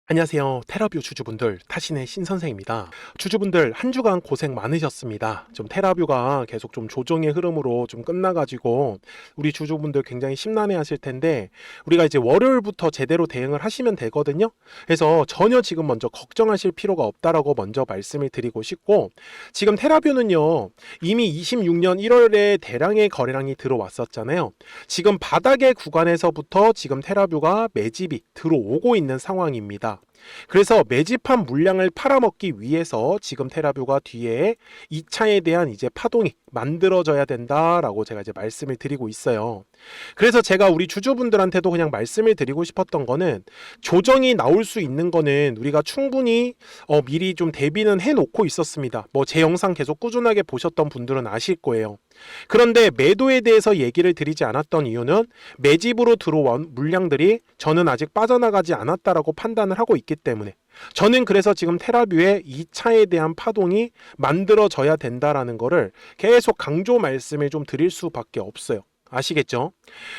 안녕하세요. 테라뷰 주주분들, 타신의 신선생입니다. 주주분들 한 주간 고생 많으셨습니다. 좀 테라뷰가 계속 좀 조정의 흐름으로 좀 끝나가지고 우리 주주분들 굉장히 심란해 하실 텐데, 우리가 이제 월요일부터 제대로 대응을 하시면 되거든요. 그래서 전혀 지금 먼저 걱정하실 필요가 없다라고 먼저 말씀을 드리고 싶고, 지금 테라뷰는요 이미 26년 1월에 대량의 거래량이 들어왔었잖아요. 지금 바닥의 구간에서부터 지금 테라뷰가 매집이 들어오고 있는 상황입니다. 그래서 매집한 물량을 팔아먹기 위해서 지금 테라뷰가 뒤에 2차에 대한 이제 파동이 만들어져야 된다라고 제가 이제 말씀을 드리고 있어요. 그래서 제가 우리 주주분들한테도 그냥 말씀을 드리고 싶었던 거는, 조정이 나올 수 있는 거는 우리가 충분히 미리 좀 대비는 해놓고 있었습니다. 뭐 제 영상 계속 꾸준하게 보셨던 분들은 아실 거예요. 그런데 매도에 대해서 얘기를 드리지 않았던 이유는, 매집으로 들어온 물량들이 저는 아직 빠져나가지 않았다라고 판단을 하고 있기 때문에, 저는 그래서 지금 테라뷰의 2차에 대한 파동이 만들어져야 된다라는 거를 계속 강조 말씀을 좀 드릴 수밖에 없어요. 아시겠죠?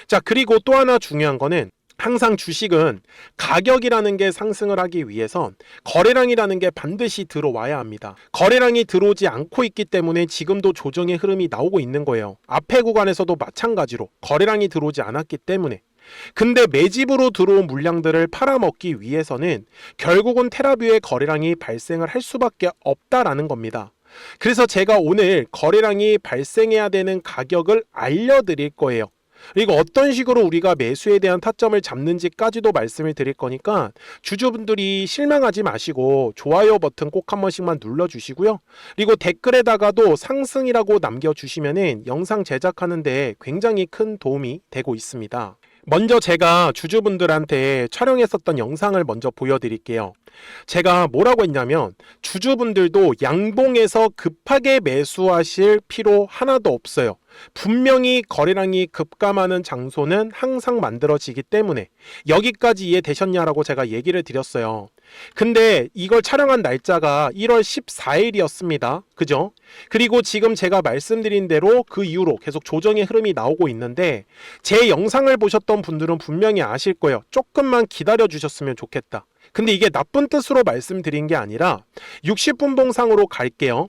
자, 그리고 또 하나 중요한 거는, 항상 주식은 가격이라는 게 상승을 하기 위해선 거래량이라는 게 반드시 들어와야 합니다. 거래량이 들어오지 않고 있기 때문에 지금도 조정의 흐름이 나오고 있는 거예요. 앞에 구간에서도 마찬가지로 거래량이 들어오지 않았기 때문에. 근데 매집으로 들어온 물량들을 팔아먹기 위해서는 결국은 테라뷰의 거래량이 발생을 할 수밖에 없다라는 겁니다. 그래서 제가 오늘 거래량이 발생해야 되는 가격을 알려드릴 거예요. 그리고 어떤 식으로 우리가 매수에 대한 타점을 잡는지까지도 말씀을 드릴 거니까, 주주분들이 실망하지 마시고 좋아요 버튼 꼭 한 번씩만 눌러주시고요. 그리고 댓글에다가도 상승이라고 남겨주시면은 영상 제작하는데 굉장히 큰 도움이 되고 있습니다. 먼저 제가 주주분들한테 촬영했었던 영상을 먼저 보여드릴게요. 제가 뭐라고 했냐면, 주주분들도 양봉에서 급하게 매수하실 필요 하나도 없어요. 분명히 거래량이 급감하는 장소는 항상 만들어지기 때문에 여기까지 이해되셨냐라고 제가 얘기를 드렸어요. 근데 이걸 촬영한 날짜가 1월 14일이었습니다. 그죠? 그리고 지금 제가 말씀드린 대로 그 이후로 계속 조정의 흐름이 나오고 있는데, 제 영상을 보셨던 분들은 분명히 아실 거예요. 조금만 기다려 주셨으면 좋겠다. 근데 이게 나쁜 뜻으로 말씀드린 게 아니라 60분봉상으로 갈게요.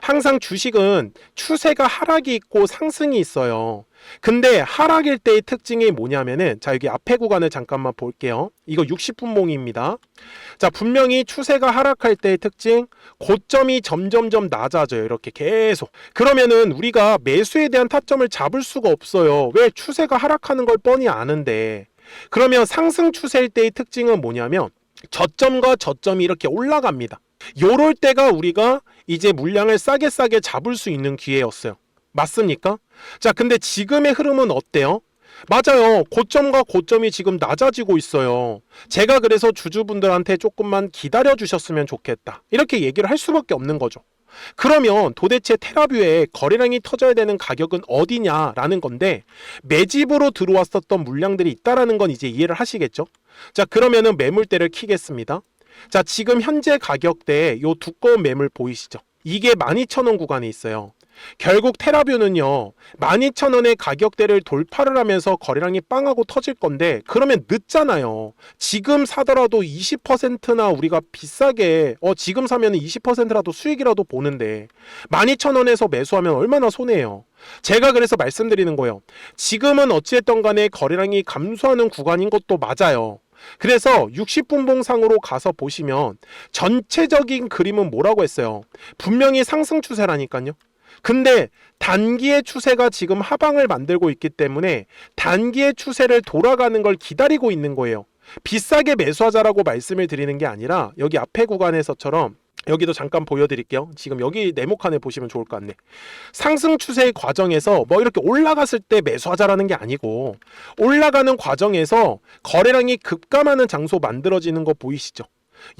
항상 주식은 추세가 하락이 있고 상승이 있어요. 근데 하락일 때의 특징이 뭐냐면은, 자, 여기 앞에 구간을 잠깐만 볼게요. 이거 60분봉입니다. 자, 분명히 추세가 하락할 때의 특징, 고점이 점점점 낮아져요. 이렇게 계속. 그러면은 우리가 매수에 대한 타점을 잡을 수가 없어요. 왜? 추세가 하락하는 걸 뻔히 아는데. 그러면 상승 추세일 때의 특징은 뭐냐면, 저점과 저점이 이렇게 올라갑니다. 요럴 때가 우리가 이제 물량을 싸게 잡을 수 있는 기회였어요. 맞습니까? 자, 근데 지금의 흐름은 어때요? 맞아요. 고점과 고점이 지금 낮아지고 있어요. 제가 그래서 주주분들한테 조금만 기다려 주셨으면 좋겠다, 이렇게 얘기를 할 수밖에 없는 거죠. 그러면 도대체 테라뷰에 거래량이 터져야 되는 가격은 어디냐라는 건데, 매집으로 들어왔었던 물량들이 있다라는 건 이제 이해를 하시겠죠? 자, 그러면은 매물대를 키겠습니다. 자, 지금 현재 가격대에 요 두꺼운 매물 보이시죠? 이게 12,000원 구간에 있어요. 결국 테라뷰는요 12,000원의 가격대를 돌파를 하면서 거래량이 빵하고 터질 건데, 그러면 늦잖아요. 지금 사더라도 20%나 우리가 비싸게 지금 사면 20%라도 수익이라도 보는데, 12,000원에서 매수하면 얼마나 손해예요. 제가 그래서 말씀드리는 거예요. 지금은 어찌됐든 간에 거래량이 감소하는 구간인 것도 맞아요. 그래서 60분봉상으로 가서 보시면 전체적인 그림은 뭐라고 했어요? 분명히 상승 추세라니까요. 근데 단기의 추세가 지금 하방을 만들고 있기 때문에 단기의 추세를 돌아가는 걸 기다리고 있는 거예요. 비싸게 매수하자라고 말씀을 드리는 게 아니라, 여기 앞에 구간에서처럼 여기도 잠깐 보여드릴게요. 지금 여기 네모칸에 보시면 좋을 것 같네. 상승 추세의 과정에서 뭐 이렇게 올라갔을 때 매수하자라는 게 아니고, 올라가는 과정에서 거래량이 급감하는 장소 만들어지는 거 보이시죠?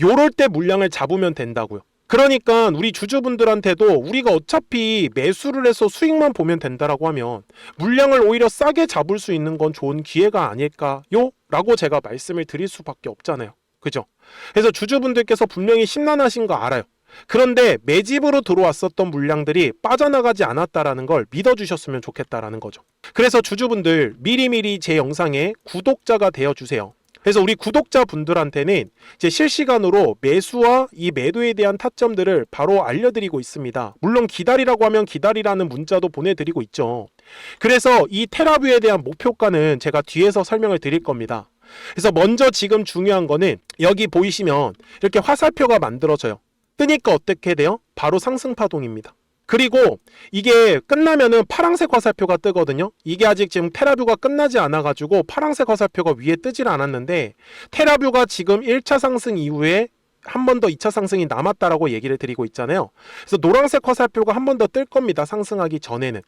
요럴 때 물량을 잡으면 된다고요. 그러니까 우리 주주분들한테도 우리가 어차피 매수를 해서 수익만 보면 된다라고 하면 물량을 오히려 싸게 잡을 수 있는 건 좋은 기회가 아닐까요? 라고 제가 말씀을 드릴 수밖에 없잖아요. 그죠? 그래서 주주분들께서 분명히 심란하신 거 알아요. 그런데 매집으로 들어왔었던 물량들이 빠져나가지 않았다라는 걸 믿어주셨으면 좋겠다라는 거죠. 그래서 주주분들 미리미리 제 영상에 구독자가 되어주세요. 그래서 우리 구독자분들한테는 이제 실시간으로 매수와 이 매도에 대한 타점들을 바로 알려드리고 있습니다. 물론 기다리라고 하면 기다리라는 문자도 보내드리고 있죠. 그래서 이 테라뷰에 대한 목표가는 제가 뒤에서 설명을 드릴 겁니다. 그래서 먼저 지금 중요한 거는 여기 보이시면 이렇게 화살표가 만들어져요. 뜨니까 어떻게 돼요? 바로 상승파동입니다. 그리고 이게 끝나면은 파란색 화살표가 뜨거든요. 이게 아직 지금 테라뷰가 끝나지 않아가지고 파란색 화살표가 위에 뜨질 않았는데, 테라뷰가 지금 1차 상승 이후에 한 번 더 2차 상승이 남았다라고 얘기를 드리고 있잖아요. 그래서 노란색 화살표가 한 번 더 뜰 겁니다. 상승하기 전에는.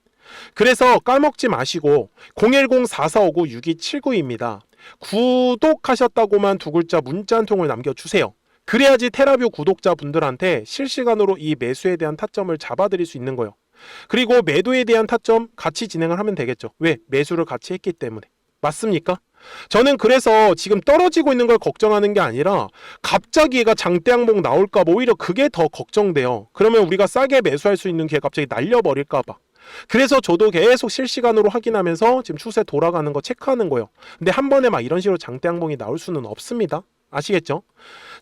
그래서 까먹지 마시고 010-4459-6279입니다. 구독하셨다고만 두 글자 문자 한 통을 남겨주세요. 그래야지 테라뷰 구독자분들한테 실시간으로 이 매수에 대한 타점을 잡아드릴 수 있는 거예요. 그리고 매도에 대한 타점 같이 진행을 하면 되겠죠. 왜? 매수를 같이 했기 때문에. 맞습니까? 저는 그래서 지금 떨어지고 있는 걸 걱정하는 게 아니라 갑자기 얘가 장대 항목 나올까 봐 오히려 그게 더 걱정돼요. 그러면 우리가 싸게 매수할 수 있는 기회 갑자기 날려버릴까 봐. 그래서 저도 계속 실시간으로 확인하면서 지금 추세 돌아가는 거 체크하는 거예요. 근데 한 번에 막 이런 식으로 장대 항목이 나올 수는 없습니다. 아시겠죠?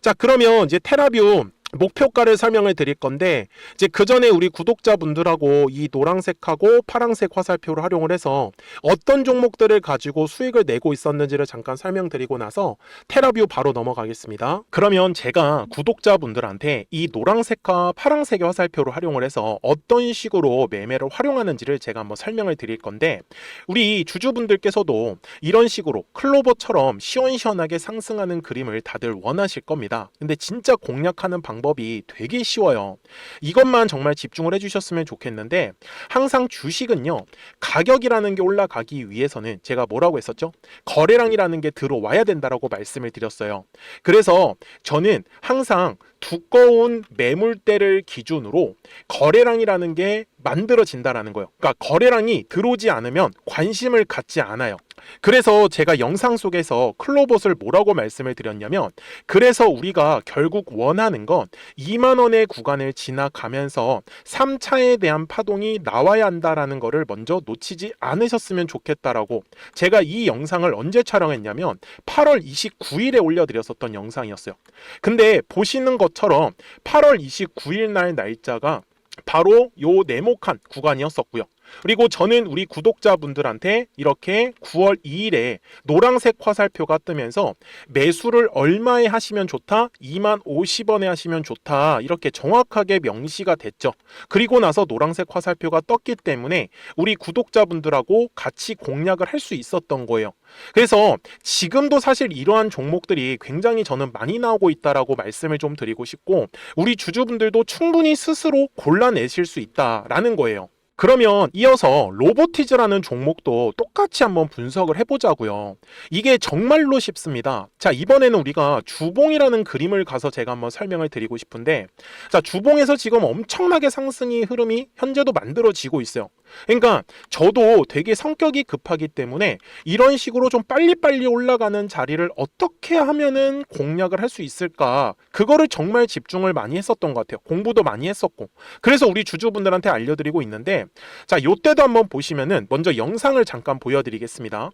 자, 그러면 이제 테라뷰 목표가를 설명을 드릴 건데, 이제 그 전에 우리 구독자분들하고 이 노란색하고 파란색 화살표를 활용을 해서 어떤 종목들을 가지고 수익을 내고 있었는지를 잠깐 설명드리고 나서 테라뷰 바로 넘어가겠습니다. 그러면 제가 구독자분들한테 이 노란색과 파란색의 화살표를 활용을 해서 어떤 식으로 매매를 활용하는지를 제가 한번 설명을 드릴 건데, 우리 주주분들께서도 이런 식으로 클로버처럼 시원시원하게 상승하는 그림을 다들 원하실 겁니다. 근데 진짜 공략하는 방법이 되게 쉬워요. 이것만 정말 집중을 해주셨으면 좋겠는데, 항상 주식은요, 가격이라는 게 올라가기 위해서는 제가 뭐라고 했었죠? 거래량이라는 게 들어와야 된다라고 말씀을 드렸어요. 그래서 저는 항상 두꺼운 매물대를 기준으로 거래량이라는 게 만들어진다라는 거예요. 그러니까 거래량이 들어오지 않으면 관심을 갖지 않아요. 그래서 제가 영상 속에서 클로봇을 뭐라고 말씀을 드렸냐면, 그래서 우리가 결국 원하는 건 2만 원의 구간을 지나가면서 3차에 대한 파동이 나와야 한다라는 거를 먼저 놓치지 않으셨으면 좋겠다라고, 제가 이 영상을 언제 촬영했냐면 8월 29일에 올려드렸었던 영상이었어요. 근데 보시는 것처럼 8월 29일 날 날짜가 바로 요 네모칸 구간이었었고요. 그리고 저는 우리 구독자분들한테 이렇게 9월 2일에 노란색 화살표가 뜨면서 매수를 얼마에 하시면 좋다? 2만 50원에 하시면 좋다. 이렇게 정확하게 명시가 됐죠. 그리고 나서 노란색 화살표가 떴기 때문에 우리 구독자분들하고 같이 공략을 할 수 있었던 거예요. 그래서 지금도 사실 이러한 종목들이 굉장히 저는 많이 나오고 있다라고 말씀을 좀 드리고 싶고, 우리 주주분들도 충분히 스스로 골라내실 수 있다라는 거예요. 그러면 이어서 로보티즈라는 종목도 똑같이 한번 분석을 해보자고요. 이게 정말로 쉽습니다. 자, 이번에는 우리가 주봉이라는 그림을 가서 제가 한번 설명을 드리고 싶은데, 자, 주봉에서 지금 엄청나게 상승이 흐름이 현재도 만들어지고 있어요. 그러니까 저도 되게 성격이 급하기 때문에 이런 식으로 좀 빨리빨리 올라가는 자리를 어떻게 하면은 공략을 할 수 있을까, 그거를 정말 집중을 많이 했었던 것 같아요. 공부도 많이 했었고. 그래서 우리 주주분들한테 알려드리고 있는데, 자, 요때도 한번 보시면은 먼저 영상을 잠깐 보여드리겠습니다.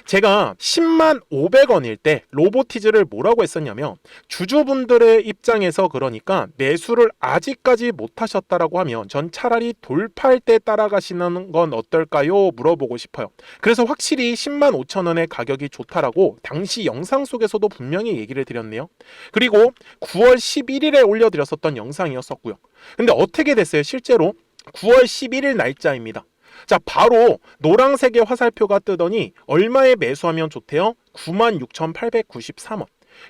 제가 10만 500원일 때 로보티즈를 뭐라고 했었냐면, 주주분들의 입장에서 그러니까 매수를 아직까지 못 하셨다라고 하면 전 차라리 돌파할 때 따라가시는 건 어떨까요? 물어보고 싶어요. 그래서 확실히 10만 5천 원의 가격이 좋다라고 당시 영상 속에서도 분명히 얘기를 드렸네요. 그리고 9월 11일에 올려드렸었던 영상이었었고요. 근데 어떻게 됐어요? 실제로 9월 11일 날짜입니다. 자, 바로 노란색의 화살표가 뜨더니 얼마에 매수하면 좋대요? 96,893원.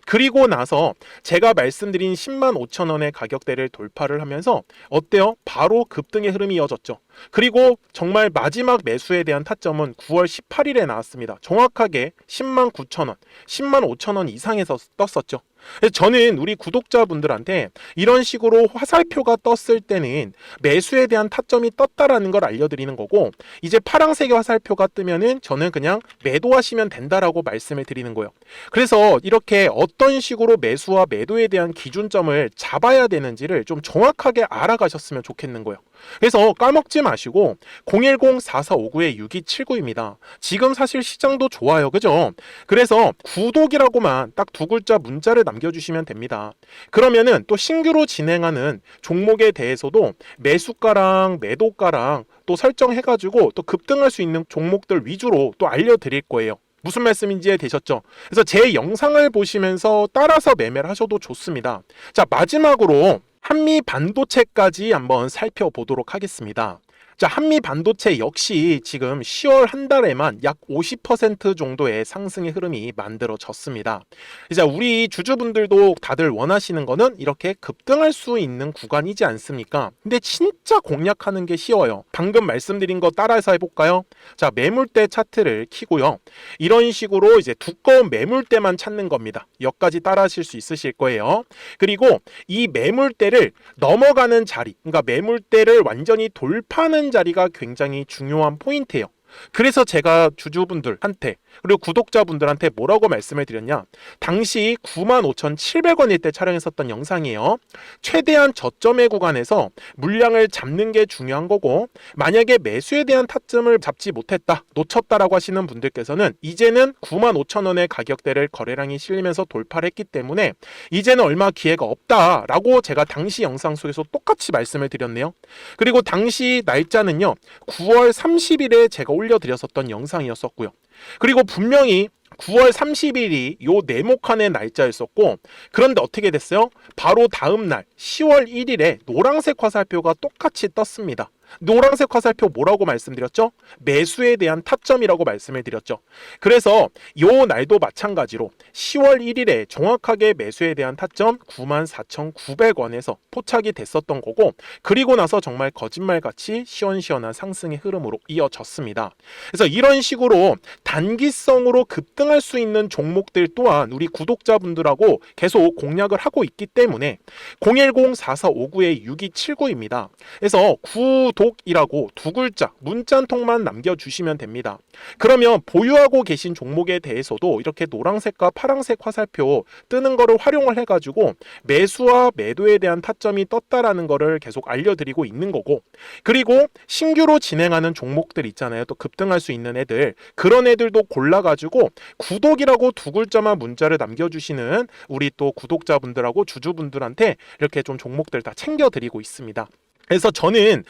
그리고 나서 제가 말씀드린 10만 5천 원의 가격대를 돌파를 하면서 어때요? 바로 급등의 흐름이 이어졌죠. 그리고 정말 마지막 매수에 대한 타점은 9월 18일에 나왔습니다. 정확하게 10만 9천 원, 10만 5천 원 이상에서 떴었죠. 그래서 저는 우리 구독자분들한테 이런 식으로 화살표가 떴을 때는 매수에 대한 타점이 떴다라는 걸 알려드리는 거고, 이제 파란색의 화살표가 뜨면은 저는 그냥 매도하시면 된다라고 말씀을 드리는 거예요. 그래서 이렇게 어떤 식으로 매수와 매도에 대한 기준점을 잡아야 되는지를 좀 정확하게 알아가셨으면 좋겠는 거예요. 그래서 까먹지 마시고 010-4459-6279입니다. 지금 사실 시장도 좋아요. 그죠? 그래서 구독이라고만 딱 두 글자 문자를 남겨주시면 됩니다. 그러면은 또 신규로 진행하는 종목에 대해서도 매수가랑 매도가랑 또 설정해가지고 또 급등할 수 있는 종목들 위주로 또 알려드릴 거예요. 무슨 말씀인지 이해되셨죠? 그래서 제 영상을 보시면서 따라서 매매를 하셔도 좋습니다. 자, 마지막으로 한미 반도체까지 한번 살펴보도록 하겠습니다. 자, 한미 반도체 역시 지금 10월 한 달에만 약 50% 정도의 상승의 흐름이 만들어졌습니다. 이제 우리 주주분들도 다들 원하시는 거는 이렇게 급등할 수 있는 구간이지 않습니까? 근데 진짜 공략하는 게 쉬워요. 방금 말씀드린 거 따라서 해볼까요? 자, 매물대 차트를 키고요. 이런 식으로 이제 두꺼운 매물대만 찾는 겁니다. 여기까지 따라 하실 수 있으실 거예요. 그리고 이 매물대를 넘어가는 자리, 그러니까 매물대를 완전히 돌파하는 자리가 굉장히 중요한 포인트예요. 그래서 제가 주주분들한테 그리고 구독자분들한테 뭐라고 말씀을 드렸냐, 당시 95,700원일 때 촬영했었던 영상이에요. 최대한 저점의 구간에서 물량을 잡는 게 중요한 거고, 만약에 매수에 대한 타점을 잡지 못했다, 놓쳤다라고 하시는 분들께서는 이제는 95,000원의 가격대를 거래량이 실리면서 돌파를 했기 때문에 이제는 얼마 기회가 없다라고 제가 당시 영상 속에서 똑같이 말씀을 드렸네요. 그리고 당시 날짜는요, 9월 30일에 제가 올려드렸었던 영상이었었고요. 그리고 분명히 9월 30일이 요 네모칸의 날짜였었고, 그런데 어떻게 됐어요? 바로 다음 날 10월 1일에 노란색 화살표가 똑같이 떴습니다. 노란색 화살표 뭐라고 말씀드렸죠? 매수에 대한 타점이라고 말씀을 드렸죠. 그래서 요 날도 마찬가지로 10월 1일에 정확하게 매수에 대한 타점 94,900원에서 포착이 됐었던 거고, 그리고 나서 정말 거짓말같이 시원시원한 상승의 흐름으로 이어졌습니다. 그래서 이런 식으로 단기성으로 급등할 수 있는 종목들 또한 우리 구독자분들하고 계속 공략을 하고 있기 때문에 010-4459-6279입니다. 그래서 구독이라고 두 글자 문자 한 통만 남겨주시면 됩니다. 그러면 보유하고 계신 종목에 대해서도 이렇게 노란색과 파란색 화살표 뜨는 거를 활용을 해가지고 매수와 매도에 대한 타점이 떴다라는 거를 계속 알려드리고 있는 거고, 그리고 신규로 진행하는 종목들 있잖아요. 또 급등할 수 있는 애들, 그런 애들도 골라가지고 구독이라고 두 글자만 문자를 남겨주시는 우리 또 구독자분들하고 주주분들한테 이렇게 좀 종목들 다 챙겨드리고 있습니다. 그래서 저는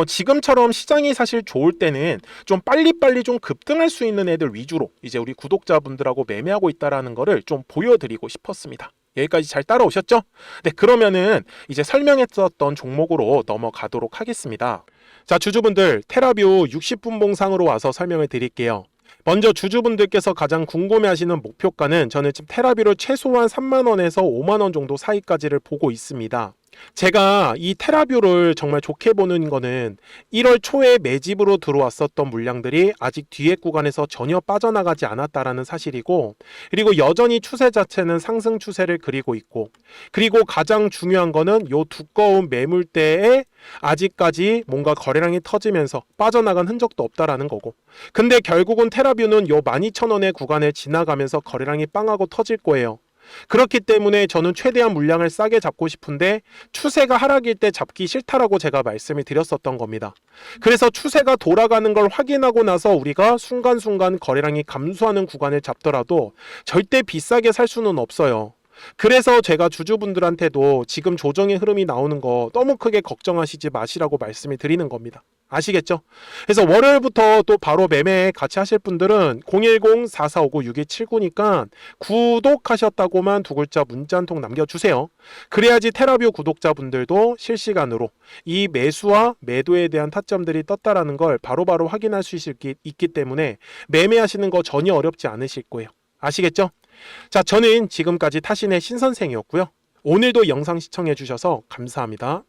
지금처럼 시장이 사실 좋을 때는 좀 빨리빨리 좀 급등할 수 있는 애들 위주로 이제 우리 구독자분들하고 매매하고 있다라는 거를 좀 보여드리고 싶었습니다. 여기까지 잘 따라오셨죠? 네, 그러면은 이제 설명했었던 종목으로 넘어가도록 하겠습니다. 자, 주주분들, 테라뷰 60분 봉상으로 와서 설명을 드릴게요. 먼저 주주분들께서 가장 궁금해하시는 목표가는 저는 지금 테라뷰를 최소한 3만원에서 5만원 정도 사이까지를 보고 있습니다. 제가 이 테라뷰를 정말 좋게 보는 거는 1월 초에 매집으로 들어왔었던 물량들이 아직 뒤에 구간에서 전혀 빠져나가지 않았다라는 사실이고, 그리고 여전히 추세 자체는 상승 추세를 그리고 있고, 그리고 가장 중요한 거는 요 두꺼운 매물대에 아직까지 뭔가 거래량이 터지면서 빠져나간 흔적도 없다라는 거고, 근데 결국은 테라뷰는 요 12,000원의 구간을 지나가면서 거래량이 빵하고 터질 거예요. 그렇기 때문에 저는 최대한 물량을 싸게 잡고 싶은데 추세가 하락일 때 잡기 싫다라고 제가 말씀을 드렸었던 겁니다. 그래서 추세가 돌아가는 걸 확인하고 나서 우리가 순간순간 거래량이 감소하는 구간을 잡더라도 절대 비싸게 살 수는 없어요. 그래서 제가 주주분들한테도 지금 조정의 흐름이 나오는 거 너무 크게 걱정하시지 마시라고 말씀을 드리는 겁니다. 아시겠죠? 그래서 월요일부터 또 바로 매매 같이 하실 분들은 010-4459-6279니까 구독하셨다고만 두 글자 문자 한 통 남겨주세요. 그래야지 테라뷰 구독자분들도 실시간으로 이 매수와 매도에 대한 타점들이 떴다라는 걸 바로바로 확인할 수 있기 때문에 매매하시는 거 전혀 어렵지 않으실 거예요. 아시겠죠? 자, 저는 지금까지 타신의 신선생이었고요. 오늘도 영상 시청해 주셔서 감사합니다.